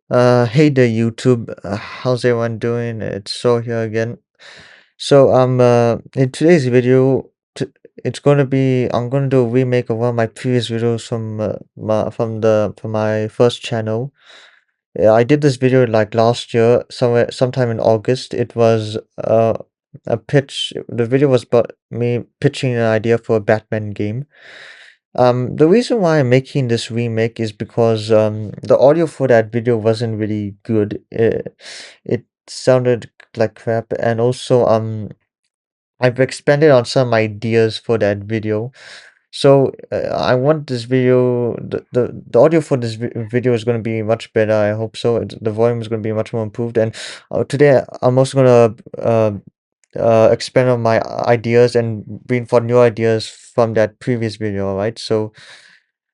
Hey there, YouTube. How's everyone doing? It's So here again. So in today's video, t it's gonna be I'm gonna do a remake of one of my previous videos from my first channel. Yeah, I did this video like last year, sometime in August. It was a pitch. The video was about me pitching an idea for a Batman game. The reason why I'm making this remake is because the audio for that video wasn't really good. It sounded like crap, and also I've expanded on some ideas for that video. So I want this video, the audio for this video is going to be much better. I hope so. The volume is going to be much more improved. And today I'm also going to expand on my ideas and bring forth new ideas from that previous video. All right. So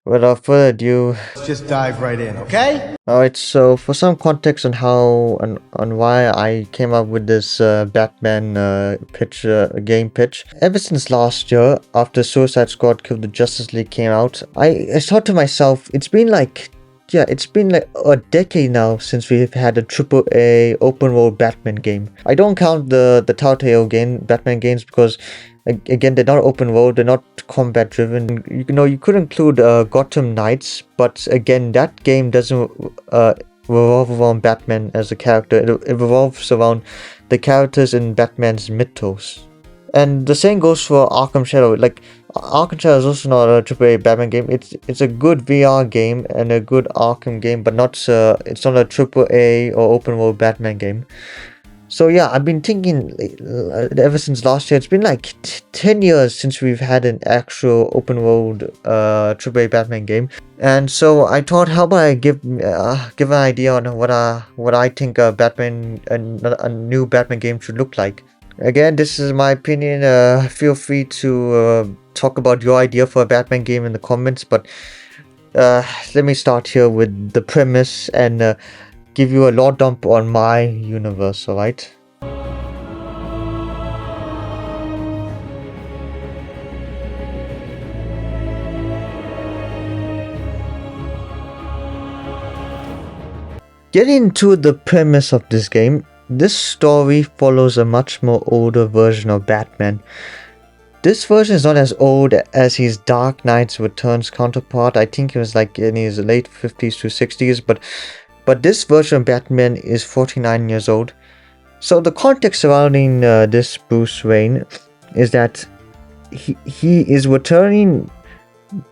without further ado, Let's just dive right in, okay? alright, so for some context on on why I came up with this Batman game pitch. Ever since last year, after Suicide Squad Kill the Justice League came out, I thought to myself, it's been like a decade now since we've had a triple A open world Batman game. I don't count the Telltale Batman games because again, they're not open world, they're not combat driven. You could include Gotham Knights, but again, that game doesn't revolve around Batman as a character. It revolves around the characters in Batman's mythos. And the same goes for Arkham Shadow. Like Arkham Shadow is also not a AAA Batman game. It's a good VR game and a good Arkham game, but it's not a AAA or open world Batman game. So yeah, I've been thinking ever since last year. It's been like 10 years since we've had an actual open world AAA Batman game, and so I thought, how about I give an idea on what I think a new Batman game should look like. Again, this is my opinion. Feel free to talk about your idea for a Batman game in the comments. But let me start here with the premise and give you a lore dump on my universe, alright? Getting to the premise of this game, this story follows a much more older version of Batman. This version is not as old as his Dark Knight's Returns counterpart. I think he was like in his late 50s to 60s, but this version of Batman is 49 years old. So the context surrounding this Bruce Wayne is that he is returning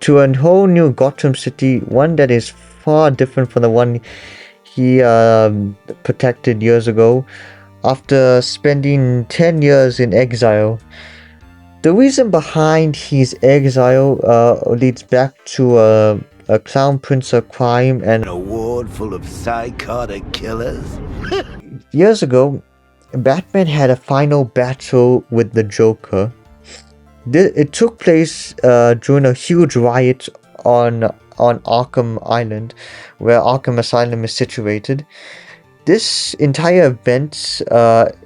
to a whole new Gotham City, one that is far different from the one he protected years ago after spending 10 years in exile. The reason behind his exile leads back to a clown prince of crime and A world full of psychotic killers. years ago, Batman had a final battle with the Joker. It took place during a huge riot on Arkham Island, where Arkham Asylum is situated. This entire event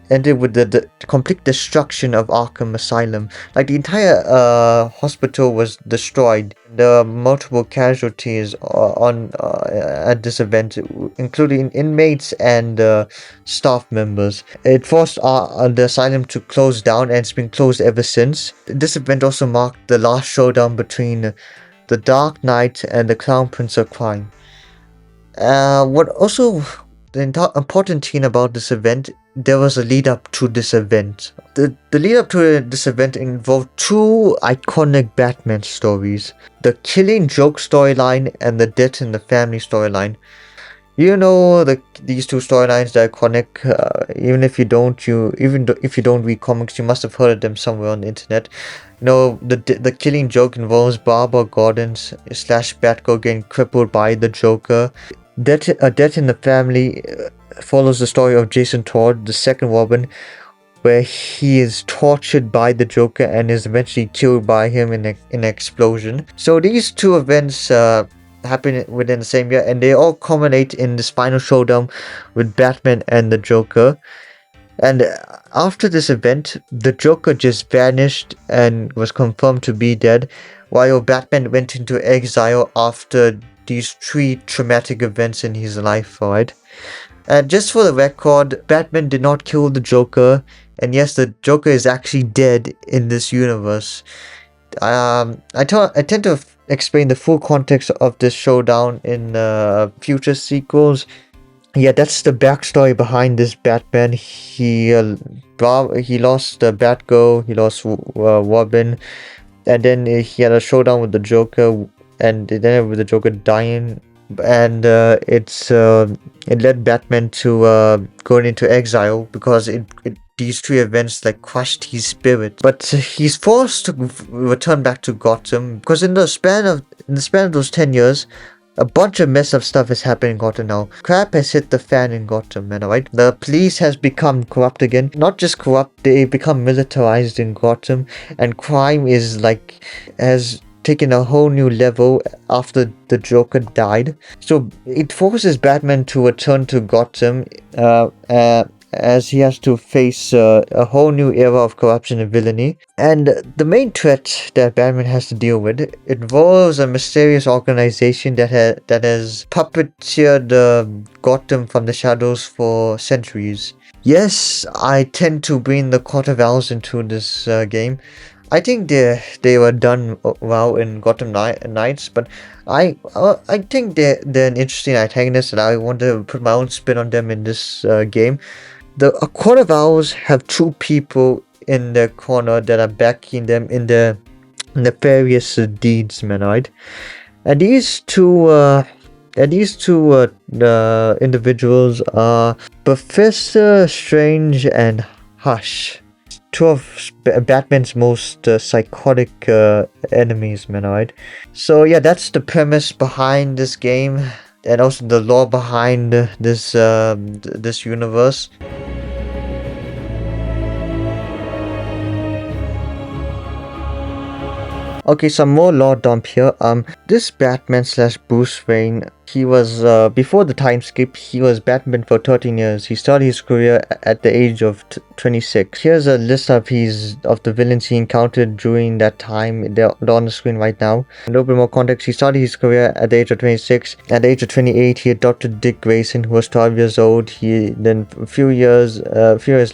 ended with the complete destruction of Arkham Asylum. Like the entire hospital was destroyed. There were multiple casualties at this event, including inmates and staff members. It forced the asylum to close down, and it's been closed ever since. This event also marked the last showdown between the Dark Knight and the Clown Prince of Crime. The important thing about this event, there was a lead up to this event. The lead up to this event involved two iconic Batman stories: the Killing Joke storyline and the Death in the Family storyline. You know these two storylines, they're iconic. Even if you don't, if you don't read comics, you must have heard of them somewhere on the internet. You know, the Killing Joke involves Barbara Gordon / Batgirl getting crippled by the Joker. Death in the Family follows the story of Jason Todd, the second Robin, where he is tortured by the Joker and is eventually killed by him in an explosion. So these two events happen within the same year, and they all culminate in this final showdown with Batman and the Joker. And after this event, the Joker just vanished and was confirmed to be dead, while Batman went into exile after these three traumatic events in his life, alright? And just for the record, Batman did not kill the Joker, and yes, the Joker is actually dead in this universe. I tend to explain the full context of this showdown in future sequels. Yeah, that's the backstory behind this Batman. He lost Batgirl, he lost Robin, and then he had a showdown with the Joker, and then with the Joker dying, and it led Batman to going into exile because these three events like crushed his spirit. But he's forced to return back to Gotham because in the span of those 10 years, a bunch of messed up stuff is happening in Gotham now. Crap has hit the fan in Gotham, man, alright? The police has become corrupt again. Not just corrupt, they become militarized in Gotham. And crime is has taken a whole new level after the Joker died. So it forces Batman to return to Gotham as he has to face a whole new era of corruption and villainy. And the main threat that Batman has to deal with involves a mysterious organization that has puppeteered Gotham from the shadows for centuries. Yes, I tend to bring the Court of Owls into this game. I think they were done well in Gotham Knights, but I think they're an interesting antagonist, and I want to put my own spin on them in this game. The Court of Owls have two people in their corner that are backing them in their nefarious deeds, man, right? And these two individuals are Professor Strange and Hush, two of Batman's most psychotic enemies, man, right? So yeah, that's the premise behind this game, and also the lore behind this universe. Okay, some more lore dump here. This Batman slash Bruce Wayne, he was before the time skip, he was Batman for 13 years. He started his career at the age of 26. Here's a list of the villains he encountered during that time. They're on the screen right now. A little bit more context. He started his career at the age of 26. At the age of 28, he adopted Dick Grayson, who was 12 years old. Then a few years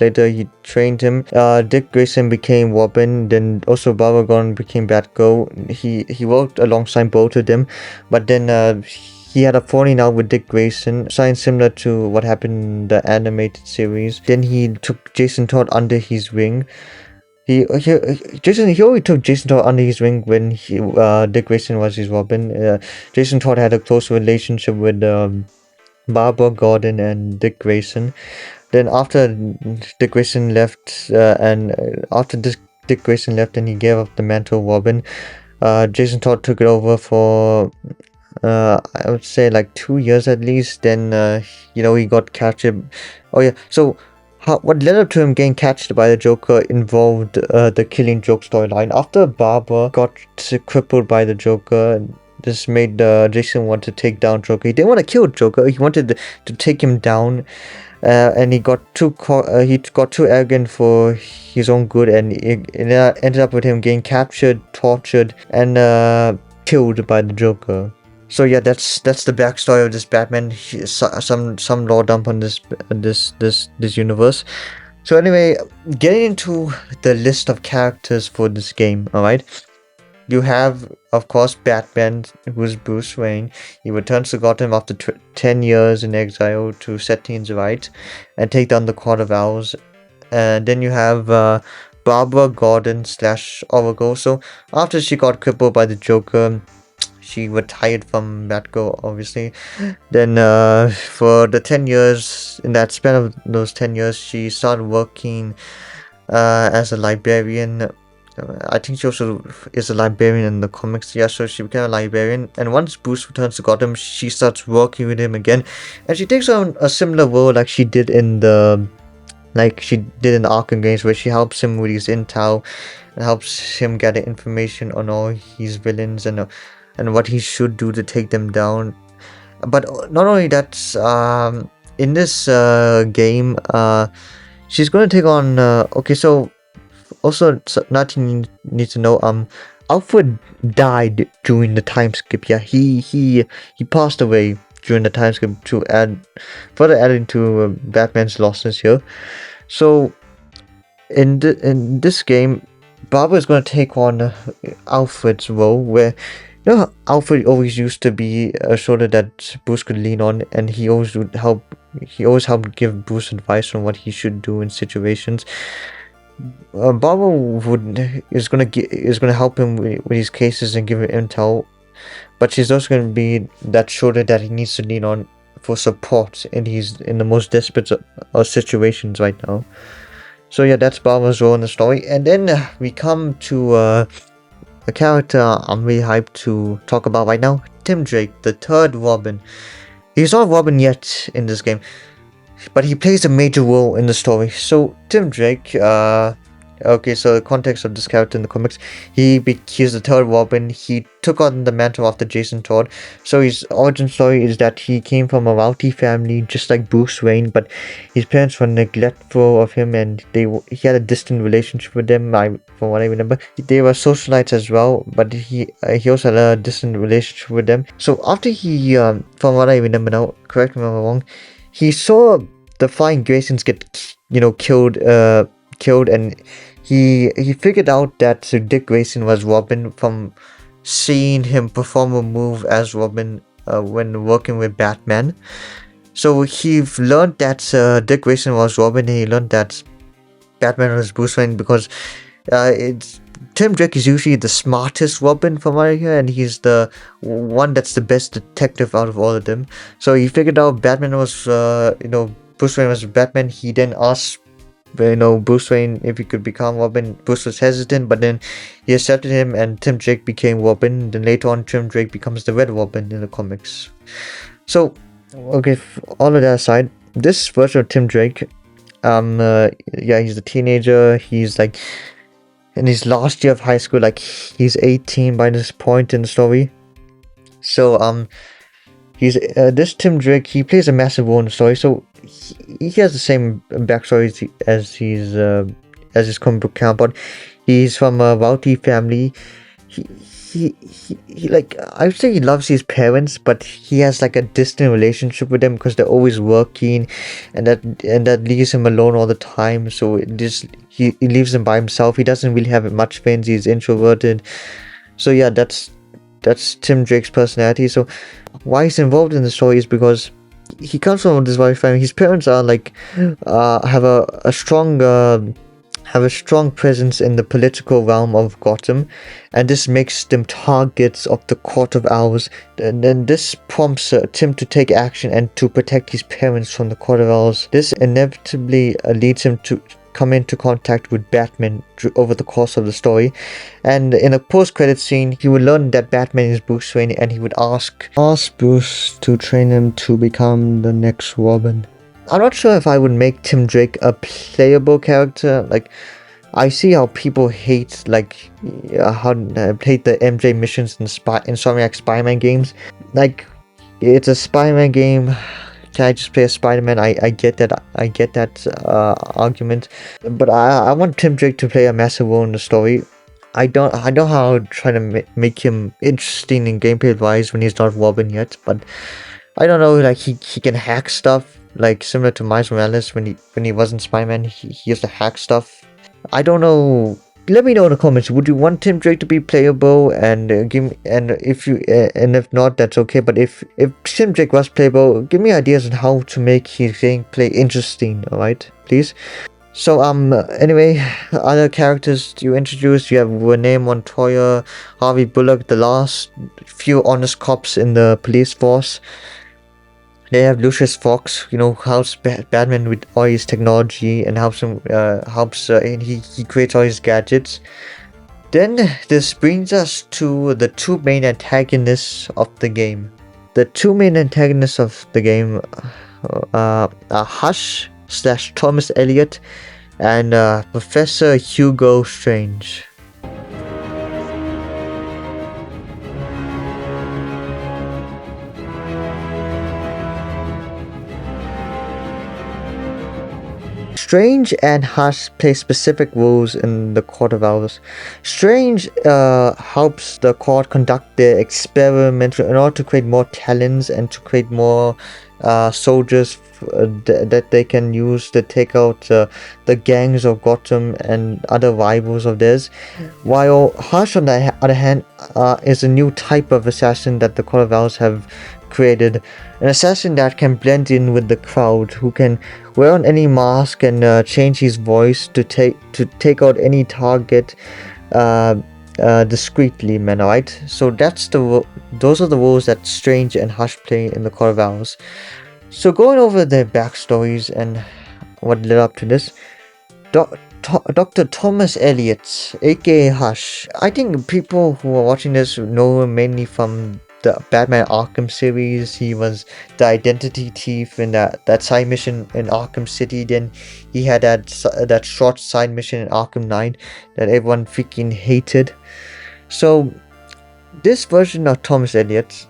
later, he trained him. Dick Grayson became Robin. Then also Barbara Gordon became Batgirl. He worked alongside both of them, but then he had a falling out with Dick Grayson, something similar to what happened in the animated series. Then he took Jason Todd under his wing. He only took Jason Todd under his wing when Dick Grayson was his Robin. Jason Todd had a close relationship with Barbara Gordon and Dick Grayson. Then after Dick Grayson left, Dick Grayson left and he gave up the mantle Robin, Jason Todd took it over for I would say like 2 years at least. Then he got captured. Oh yeah, so what led up to him getting captured by the Joker involved the Killing Joke storyline. After Barbara got crippled by the Joker, this made Jason want to take down Joker. He didn't want to kill Joker, he wanted to take him down. And he got too arrogant for his own good, and it ended up with him getting captured, tortured, and killed by the Joker. So yeah, that's the backstory of this Batman. Some lore dump on this universe. So anyway, getting into the list of characters for this game, alright? You have, of course, Batman, who's Bruce Wayne. He returns to Gotham after 10 years in exile to set things right and take down the Court of Owls. And then you have Barbara Gordon / Oracle. So after she got crippled by the Joker, she retired from Batgirl, obviously. Then for the 10 years, in that span of those 10 years, she started working as a librarian. I think she also is a librarian in the comics. Yeah, so she became a librarian. And once Bruce returns to Gotham, she starts working with him again. And she takes on a similar role like she did in the Arkham games, where she helps him with his intel and helps him gather information on all his villains and what he should do to take them down. But not only that, in this game, she's going to take on... okay, so also nothing you need to know. Alfred died during the time skip. Yeah, he passed away during the time skip to add further adding to Batman's losses here. So in this game, Barbara is going to take on Alfred's role, where you know how Alfred always used to be a shoulder that Bruce could lean on, and he always would help. He always helped give Bruce advice on what he should do in situations. Barbara is gonna help him with his cases and give him intel, but she's also gonna be that shoulder that he needs to lean on for support, and he's in the most desperate of situations right now. So yeah, that's Barbara's role in the story, and then we come to a character I'm really hyped to talk about right now, Tim Drake, the third Robin. He's not Robin yet in this game, but he plays a major role in the story. So Tim Drake, okay, so the context of this character in the comics, he's the third Robin. He took on the mantle after Jason Todd. So his origin story is that he came from a wealthy family, just like Bruce Wayne, but his parents were neglectful of him, and he had a distant relationship with them. From what I remember, they were socialites as well, but he also had a distant relationship with them. So after he, from what I remember now, correct me if I'm wrong, he saw the Flying Graysons get killed, and he figured out that Dick Grayson was Robin from seeing him perform a move as Robin when working with Batman. So he learned that Dick Grayson was Robin, and he learned that Batman was Bruce Wayne because Tim Drake is usually the smartest Robin from what I hear, and he's the one that's the best detective out of all of them. So he figured out Batman was, Bruce Wayne was Batman. He then asked, Bruce Wayne if he could become Robin. Bruce was hesitant, but then he accepted him, and Tim Drake became Robin. Then later on, Tim Drake becomes the Red Robin in the comics. So, okay, all of that aside, this version of Tim Drake, he's a teenager. He's like in his last year of high school, like he's 18 by this point in the story. So he's this Tim Drake, he plays a massive role in the story. So he has the same backstory as his comic book counterpart. He's from a wealthy family. He like, I would say he loves his parents, but he has like a distant relationship with them because they're always working, and that leaves him alone all the time. So he leaves him by himself. He doesn't really have much friends. He's introverted. So yeah, that's Tim Drake's personality. So why he's involved in the story is because he comes from this wealthy family. His parents are like have a strong presence in the political realm of Gotham, and this makes them targets of the Court of Owls. And then this prompts Tim to take action and to protect his parents from the Court of Owls. This inevitably leads him to come into contact with Batman over the course of the story, and in a post-credit scene he would learn that Batman is Bruce Wayne, and he would ask Bruce to train him to become the next Robin. I'm not sure if I would make Tim Drake a playable character. Like, I see how people hate hate the MJ missions in Insomniac Spider-Man games. Like, it's a Spider-Man game. Can I just play a Spider-Man? I get that. I get that argument, but I want Tim Drake to play a massive role in the story. I know how to try to make him interesting in gameplay wise when he's not Robin yet, but I don't know. Like, he can hack stuff. Like, similar to Miles Morales when he wasn't Spider-Man, he used to hack stuff. I don't know. Let me know in the comments. Would you want Tim Drake to be playable? And if not, that's okay. But if Tim Drake was playable, give me ideas on how to make his gameplay interesting. All right, please. So anyway, other characters you introduced, you have Renee Montoya, Harvey Bullock, the last few honest cops in the police force. They have Lucius Fox, helps Batman with all his technology and helps him, and he creates all his gadgets. Then this brings us to the two main antagonists of the game. The two main antagonists of the game are Hush / Thomas Elliot and Professor Hugo Strange. Strange and Hush play specific roles in the Court of Owls. Strange helps the court conduct their experiments in order to create more talents and to create more soldiers that they can use to take out the gangs of Gotham and other rivals of theirs. While Hush, on the other hand, is a new type of assassin that the Court of Owls have created. An assassin that can blend in with the crowd, who can wear on any mask and change his voice to take out any target discreetly, man. Alright, so those are the roles that Strange and Hush play in the Court of Owls. So going over their backstories and what led up to this, Dr. Thomas Elliot, aka Hush. I think people who are watching this know him mainly from the Batman Arkham series. He was the identity thief in that side mission in Arkham City. Then he had that short side mission in Arkham Knight that everyone freaking hated. So this version of Thomas Elliot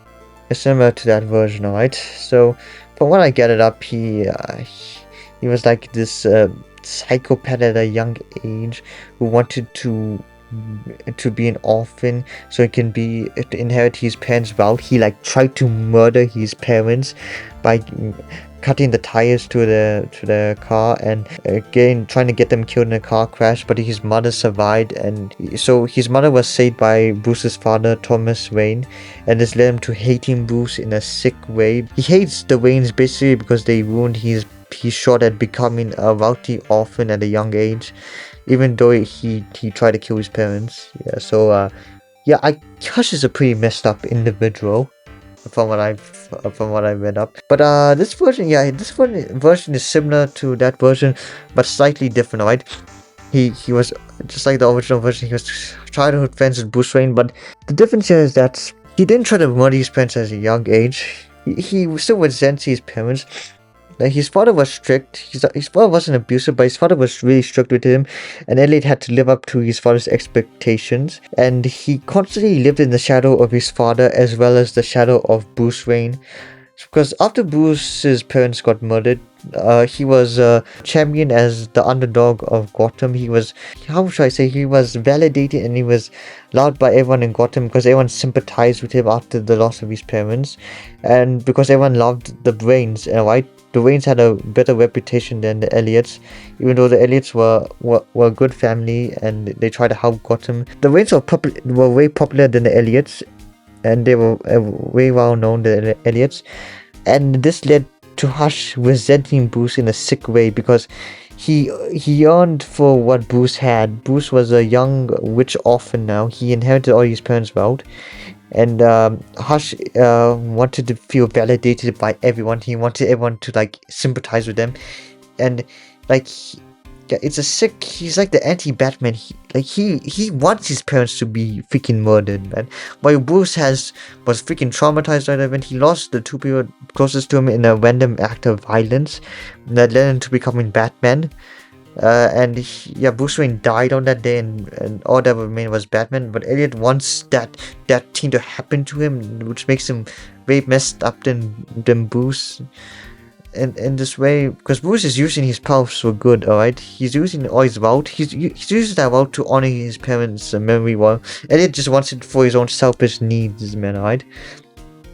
is similar to that version, alright? So from what I gathered up, he was like this psychopath at a young age who wanted to be an orphan so he can inherit his parents' wealth. He like tried to murder his parents by cutting the tires to the car and again trying to get them killed in a car crash, but his mother survived, and so his mother was saved by Bruce's father, Thomas Wayne, and this led him to hating Bruce in a sick way. He hates the Waynes basically because they ruined his shot at becoming a wealthy orphan at a young age, even though he tried to kill his parents. Hush is a pretty messed up individual from what I read up. But this version is similar to that version, but slightly different, right? He was just like the original version. He was childhood friends with Bruce Wayne, but the difference here is that he didn't try to murder his parents at a young age. He still resents his parents. His father was strict. His father wasn't abusive, but his father was really strict with him, and Elliot had to live up to his father's expectations. And he constantly lived in the shadow of his father as well as the shadow of Bruce Wayne. Because after Bruce's parents got murdered, he was championed as the underdog of Gotham. He was, how should I say, he was validated and he was loved by everyone in Gotham because everyone sympathized with him after the loss of his parents, and because everyone loved the Waynes, right? The Waynes had a better reputation than the Elliots, even though the Elliots were a good family and they tried to help Gotham. The Waynes were way popular than the Elliots, and they were way well known, the Elliots. And this led to Hush resenting Bruce in a sick way because he yearned for what Bruce had. Bruce was a young witch orphan now. He inherited all his parents' wealth. And Hush wanted to feel validated by everyone. He wanted everyone to like sympathize with them, and like he's like the anti-Batman. He wants his parents to be freaking murdered, man. While Bruce was freaking traumatized by that when he lost the two people closest to him in a random act of violence that led him to becoming Batman. Bruce Wayne died on that day, and all that remained was Batman. But Elliot wants that thing to happen to him, which makes him way messed up than Bruce. In this way, because Bruce is using his powers for good, alright? He's using all his wealth. He's using that wealth to honor his parents' memory, while Elliot just wants it for his own selfish needs, man, alright?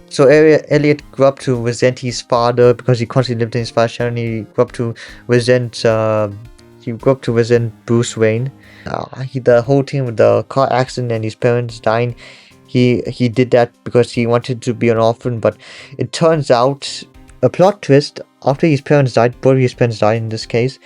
So Elliot grew up to resent his father because he constantly lived in his father's shadow, and he grew up to resent Bruce Wayne. The whole thing with the car accident and his parents dying, he did that because he wanted to be an orphan. But it turns out, a plot twist, after his parents died, both of his parents died in this case,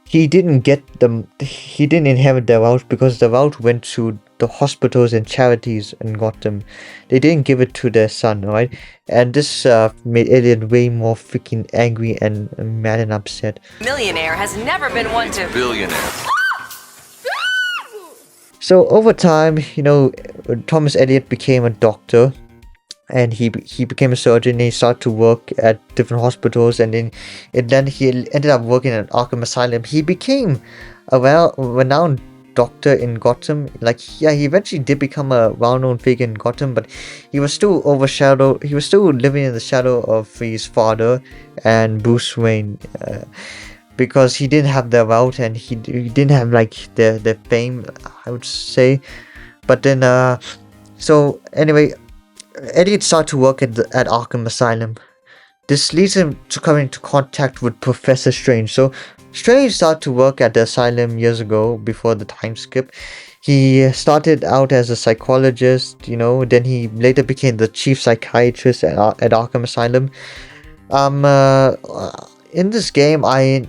he didn't inherit their wealth because the wealth went to the hospitals and charities in Gotham. They didn't give it to their son, right? And this made Elliot way more freaking angry and mad and upset. Millionaire has never been one to Billionaire. So over time, Thomas Elliot became a doctor, and he became a surgeon, and he started to work at different hospitals, and then he ended up working at Arkham Asylum. He became a renowned doctor in Gotham. He eventually did become a well-known figure in Gotham, but he was still overshadowed. He was still living in the shadow of his father and Bruce Wayne. because he didn't have the route and he didn't have like the fame, I would say. But then so anyway, Elliot started to work at Arkham Asylum. This leads him to come into contact with Professor Strange. So Strange started to work at the asylum years ago before the time skip. He started out as a psychologist, then he later became the chief psychiatrist at Arkham Asylum. In this game, I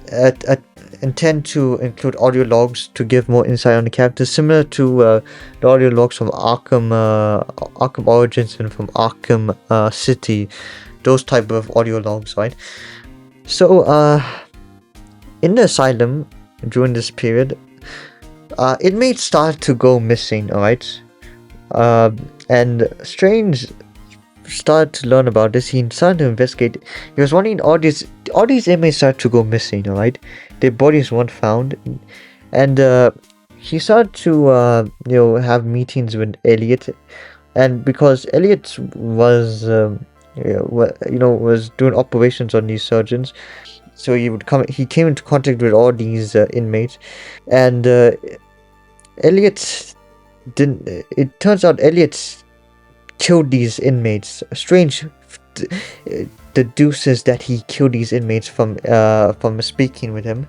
intend to include audio logs to give more insight on the characters, similar to the audio logs from Arkham Origins and from Arkham City, those type of audio logs, right? So, in the asylum during this period, inmates started to go missing, alright? And Strange started to learn about this. He started to investigate. He was wondering, all these inmates started to go missing, alright? Their bodies weren't found, and he started to have meetings with Elliot, and because Elliot was was doing operations on these surgeons, so he came into contact with all these inmates, and Elliot didn't. It turns out Elliot killed these inmates. Strange deduces that he killed these inmates from speaking with him.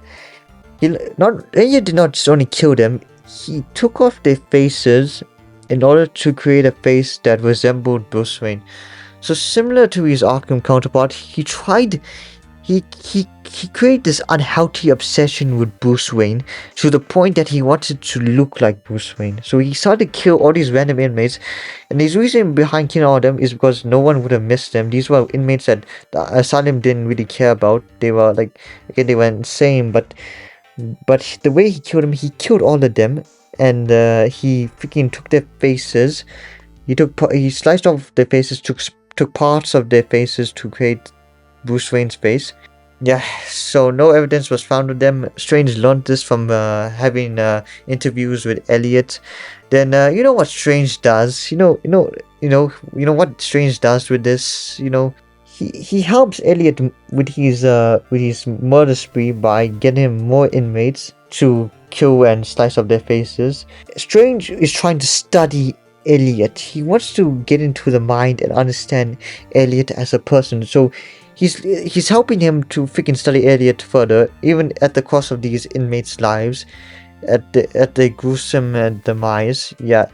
Elliot did not just only kill them, he took off their faces in order to create a face that resembled Bruce Wayne. So similar to his Arkham counterpart, he created this unhealthy obsession with Bruce Wayne to the point that he wanted to look like Bruce Wayne. So he started to kill all these random inmates, and his reason behind killing all of them is because no one would have missed them. These were inmates that the asylum didn't really care about. They were they were insane, but the way he killed them, he killed all of them, and he freaking took their faces. He sliced off their faces, took parts of their faces to create Bruce Wayne's face. Yeah, so no evidence was found of them. Strange learned this from having interviews with Elliot. Then you know what Strange does? You know what Strange does with this? He helps Elliot with his murder spree by getting him more inmates to kill and slice off their faces. Strange is trying to study Elliot. He wants to get into the mind and understand Elliot as a person. So he's helping him to freaking study Elliot further, even at the cost of these inmates' lives, at the gruesome demise. Yeah.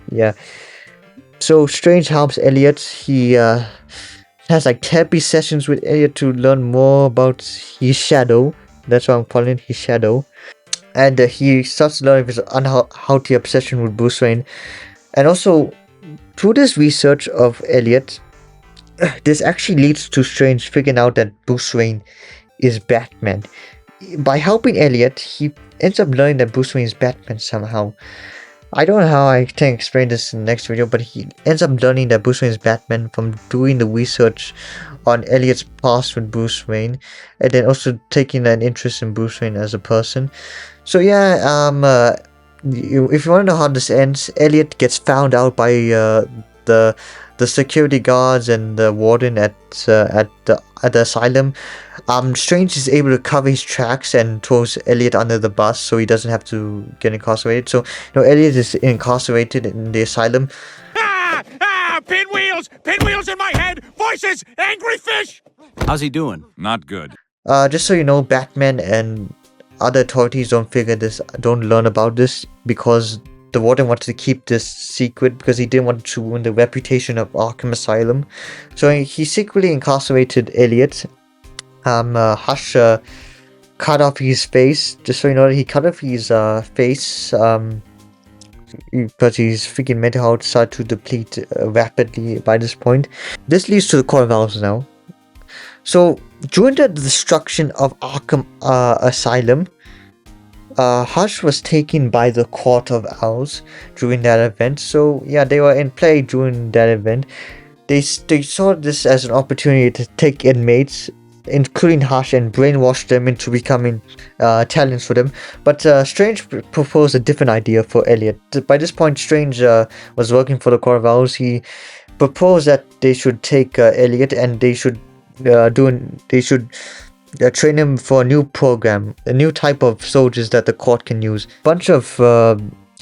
So Strange helps Elliot. He has like therapy sessions with Elliot to learn more about his shadow. That's what I'm calling it, his shadow. And he starts to learn his unhealthy obsession with Bruce Wayne. And also, through this research of Elliot, this actually leads to Strange figuring out that Bruce Wayne is Batman. By helping Elliot, he ends up learning that Bruce Wayne is Batman somehow. I don't know how I can explain this in the next video, but he ends up learning that Bruce Wayne is Batman from doing the research on Elliot's past with Bruce Wayne, and then also taking an interest in Bruce Wayne as a person. So yeah, if you want to know how this ends, Elliot gets found out by the security guards and the warden at the asylum. Strange is able to cover his tracks and throws Elliot under the bus so he doesn't have to get incarcerated. So Elliot is incarcerated in the asylum. Pinwheels in my head, voices, angry fish. How's he doing? Not good. Just so you know, Batman and other authorities don't learn about this because the warden wanted to keep this secret because he didn't want to ruin the reputation of Arkham Asylum. So he secretly incarcerated Elliot. Hush cut off his face. Just so you know, he cut off his face because his freaking mental health started to deplete rapidly by this point. This leads to the Court of Owls now. So during the destruction of Arkham Asylum, Hush was taken by the Court of Owls during that event. So yeah, they were in play during that event. They saw this as an opportunity to take inmates, including Hush, and brainwash them into becoming talents for them. But Strange proposed a different idea for Elliot. By this point, Strange was working for the Court of Owls. He proposed that they should take Elliot and they should train him for a new program, a new type of soldiers that the court can use. Bunch of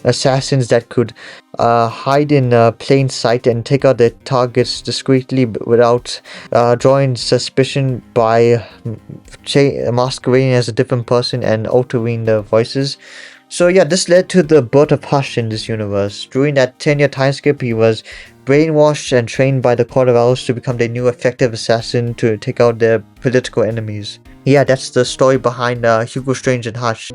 assassins that could hide in plain sight and take out their targets discreetly without drawing suspicion by masquerading as a different person and altering their voices. So yeah, this led to the birth of Hush in this universe. During that 10-year time skip, he was brainwashed and trained by the Court of Owls to become their new effective assassin to take out their political enemies. Yeah, that's the story behind Hugo Strange and Hush.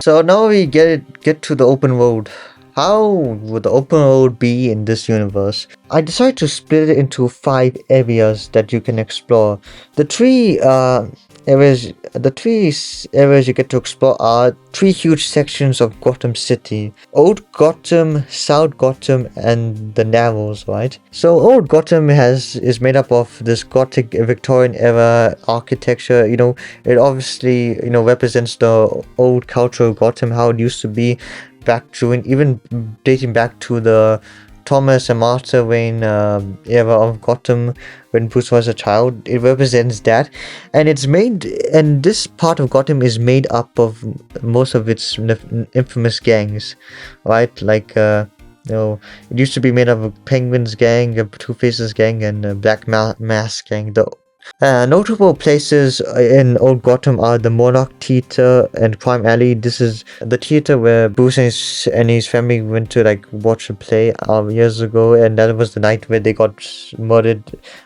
So now we get to the open world. How would the open world be in this universe? I decided to split it into 5 areas that you can explore. The three areas you get to explore are 3 huge sections of Gotham City: Old Gotham, South Gotham, and the Narrows. Right. So Old Gotham is made up of this Gothic Victorian era architecture. It obviously represents the old cultural Gotham, how it used to be back even dating back to the Thomas and Martha Wayne era of Gotham when Bruce was a child. It represents that, and this part of Gotham is made up of most of its infamous gangs, right? Like it used to be made up of Penguin's gang, Two Faces gang, and Black Mask gang. The notable places in Old Gotham are the Monarch Theater and Crime Alley. This is the theater where Bruce and his family went to watch a play years ago, and that was the night where they got murdered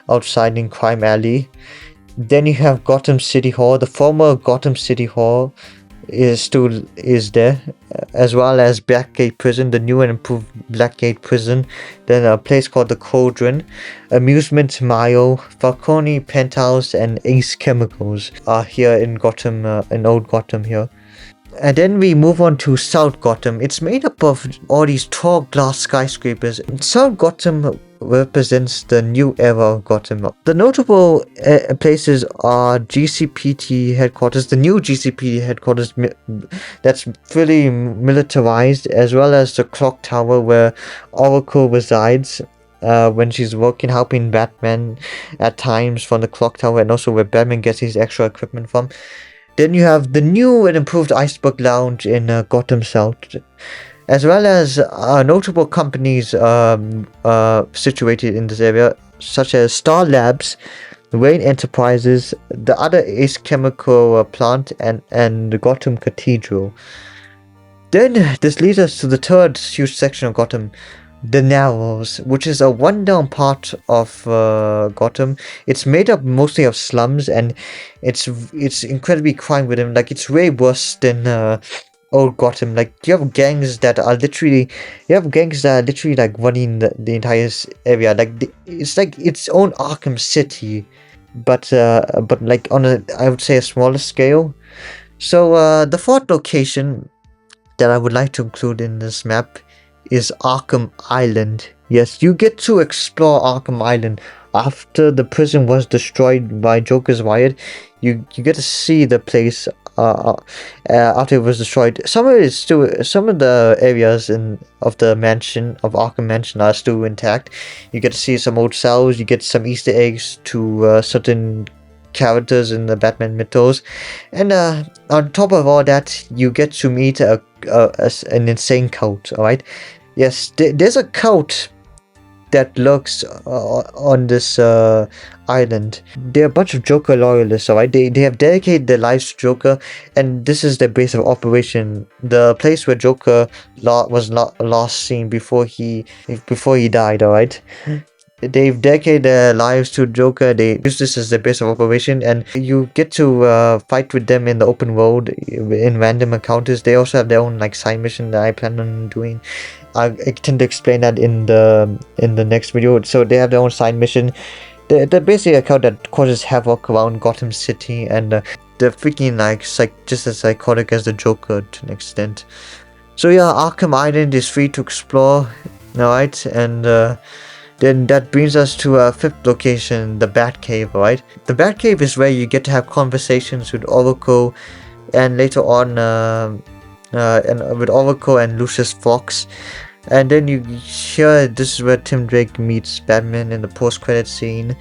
outside in Crime Alley. Then you have Gotham City Hall. The former Gotham City Hall is there, as well as Blackgate Prison, the new and improved Blackgate Prison. Then a place called the Cauldron, Amusement Mile, Falcone Penthouse, and Ace Chemicals are here in Gotham, in Old Gotham here. And then we move on to South Gotham. It's made up of all these tall glass skyscrapers. South Gotham represents the new era of Gotham. The notable places are GCPT headquarters, the new GCPT headquarters that's fully militarized, as well as the clock tower where Oracle resides when she's helping Batman at times from the clock tower, and also where Batman gets his extra equipment from. Then you have the new and improved Iceberg Lounge in Gotham South, as well as notable companies situated in this area, such as Star Labs, Wayne Enterprises, the other Ace Chemical plant, and the Gotham Cathedral. Then this leads us to the third huge section of Gotham, the Narrows, which is a one-down part of Gotham. It's made up mostly of slums, and it's incredibly crime-ridden. It's way worse than Old Gotham. You have gangs that are literally running the entire area. It's like its own Arkham City, but on I would say a smaller scale. So the fourth location that I would like to include in this map is Arkham Island. Yes, you get to explore Arkham Island after the prison was destroyed by Joker's riot. You get to see the place after it was destroyed. Some of the areas of the mansion of Arkham Mansion are still intact. You get to see some old cells. You get some Easter eggs to certain characters in the Batman mythos, and on top of all that, you get to meet an insane cult. All right, yes, there's a cult that lurks on this island. They're a bunch of Joker loyalists. All right, they have dedicated their lives to Joker, and this is their base of operation. The place where Joker was not last seen before he died. All right. They've dedicated their lives to Joker. They use this as their base of operation, and you get to fight with them in the open world in random encounters. They also have their own side mission that I plan on doing. I tend to explain that in the next video. So they have their own side mission. They're basically a account that causes havoc around Gotham City, and they're freaking just as psychotic as the Joker to an extent. So yeah, Arkham Island is free to explore. Alright, and then that brings us to our fifth location, the Batcave, right? The Batcave is where you get to have conversations with Oracle, and later on and with Oracle and Lucius Fox. And then you hear this is where Tim Drake meets Batman in the post-credit scene.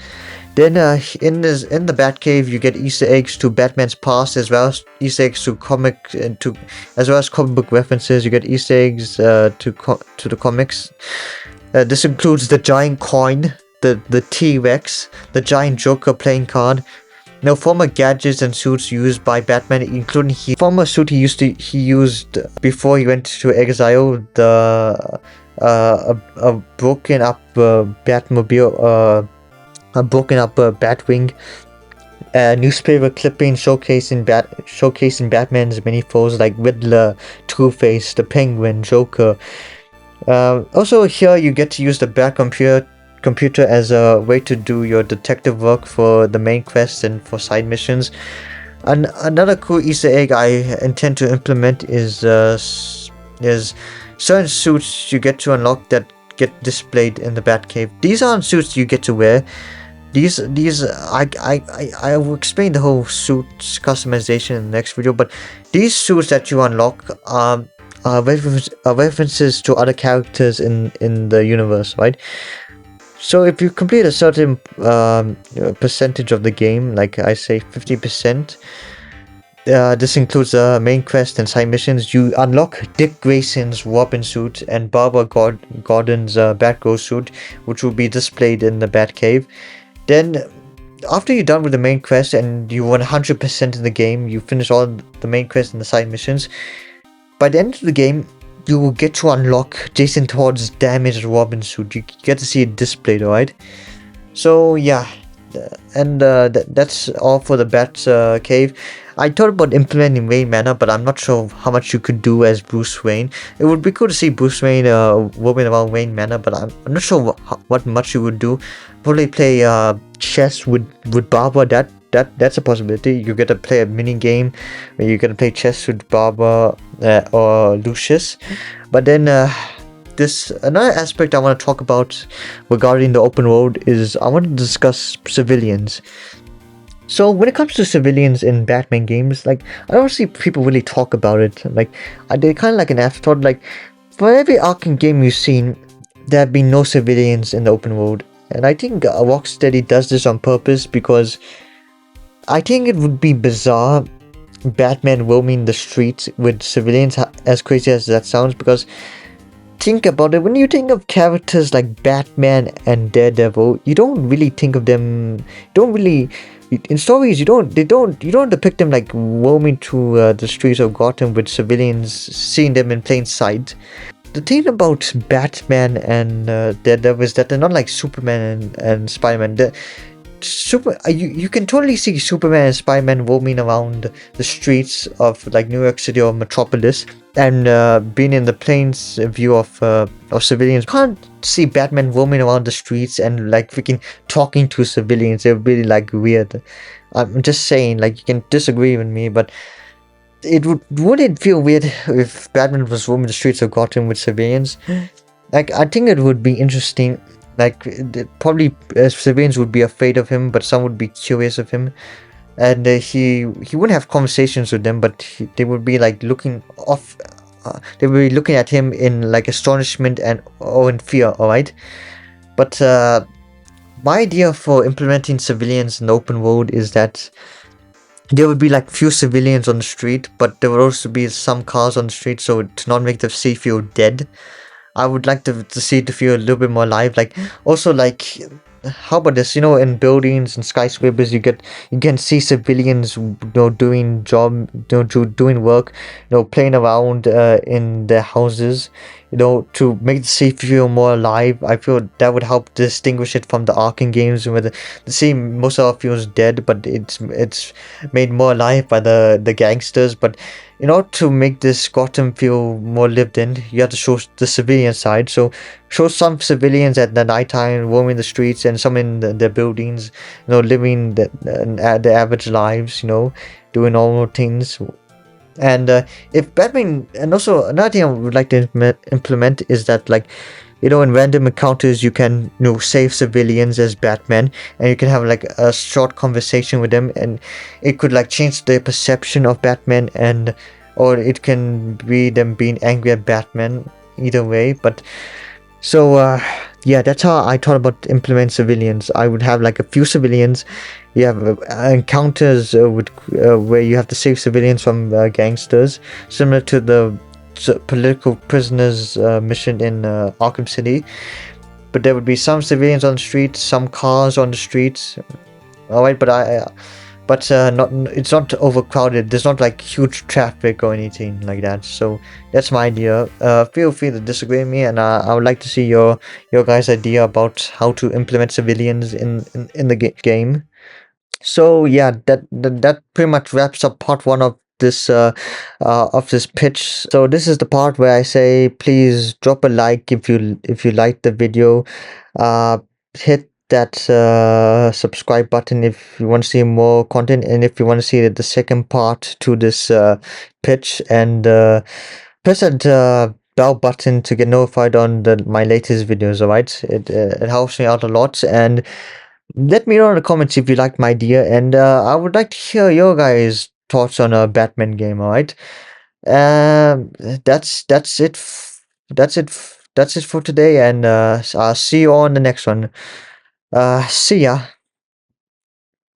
Then in the Batcave you get Easter eggs to Batman's past, as well as Easter eggs to as well as comic book references. You get Easter eggs to the comics. This includes the giant coin, the T-Rex, the giant Joker playing card. Now, former gadgets and suits used by Batman, including his former suit he used before he went to exile, the a broken up Batmobile, a broken up Batwing, newspaper clipping showcasing Batman's many foes like Riddler, Two-Face, the Penguin, Joker. Also here you get to use the Batcomputer as a way to do your detective work for the main quest and for side missions. And another cool Easter egg I intend to implement is certain suits you get to unlock that get displayed in the Batcave. These aren't suits you get to wear. These I will explain the whole suits customization in the next video, but these suits that you unlock are references to other characters in the universe, right? So if you complete a certain percentage of the game, like I say 50%, this includes main quest and side missions, you unlock Dick Grayson's Robin suit and Barbara Gordon's Batgirl suit, which will be displayed in the Batcave. Then after you're done with the main quest and you 100% in the game, you finish all the main quests and the side missions, by the end of the game you will get to unlock Jason Todd's damaged Robin suit. You get to see it displayed, alright? So yeah, and that's all for the Batcave. I thought about implementing Wayne Manor, but I'm not sure how much you could do as Bruce Wayne. It would be cool to see Bruce Wayne roaming around Wayne Manor, but I'm not sure what much you would do. Probably play chess with Barbara. That's a possibility. You get to play a mini game where you get to play chess with Barbara or Lucius. But then another aspect I want to talk about regarding the open world is I want to discuss civilians. So when it comes to civilians in Batman games, like, I don't see people really talk about it. Like, they're kind of like an afterthought. Like, for every Arkham game you've seen, there have been no civilians in the open world. And I think Rocksteady does this on purpose, because I think it would be bizarre Batman roaming the streets with civilians, as crazy as that sounds, because think about it, when you think of characters like Batman and Daredevil, you don't really think of them, in stories you don't depict them like roaming through the streets of Gotham with civilians, seeing them in plain sight. The thing about Batman and Daredevil is that they're not like Superman and Spider-Man. You can totally see Superman and Spider-Man roaming around the streets of like New York City or Metropolis, and being in the plains view of civilians. You can't see Batman roaming around the streets and like freaking talking to civilians. It would be like weird. I'm just saying, like, you can disagree with me, but would it feel weird if Batman was roaming the streets of Gotham with civilians? Like, I think it would be interesting. Like, probably civilians would be afraid of him, but some would be curious of him, and he wouldn't have conversations with them, but they would be like looking off. They would be looking at him in like astonishment or in fear. All right, but my idea for implementing civilians in the open world is that there would be like few civilians on the street, but there would also be some cars on the street, so to not make the city feel dead. I would like to see it to feel a little bit more alive. Like, also, like, how about this? You know, in buildings and skyscrapers, you can see civilians, doing doing work, playing around in their houses, to make the city feel more alive. I feel that would help distinguish it from the Arkham games, where the city most of it feels dead, but it's made more alive by the gangsters. But in order to make this Gotham feel more lived in, you have to show the civilian side. So show some civilians at the nighttime roaming the streets, and some in their buildings, living the average lives, doing normal things. And if Batman, and also another thing I would like to implement is that, like, in random encounters you can save civilians as Batman, and you can have like a short conversation with them, and it could like change their perception of Batman, and or it can be them being angry at Batman, either way. But so yeah, that's how I thought about implement civilians. I would have like a few civilians. You have encounters with where you have to save civilians from gangsters, similar to the political prisoners mission in Arkham City. But there would be some civilians on the streets, some cars on the streets. All right, but not, it's not overcrowded. There's not like huge traffic or anything like that. So that's my idea. Feel free to disagree with me, and I would like to see your guys' idea about how to implement civilians in the game. So yeah, that pretty much wraps up part one of this pitch. So this is the part where I say, please drop a like if you liked the video. Hit that subscribe button if you want to see more content, and if you want to see the second part to this pitch, and press that bell button to get notified on my latest videos. All right, it helps me out a lot, and let me know in the comments if you liked my idea, and I would like to hear your guys' thoughts on a Batman game. All right, that's it. That's it for today, and I'll see you on the next one. See ya.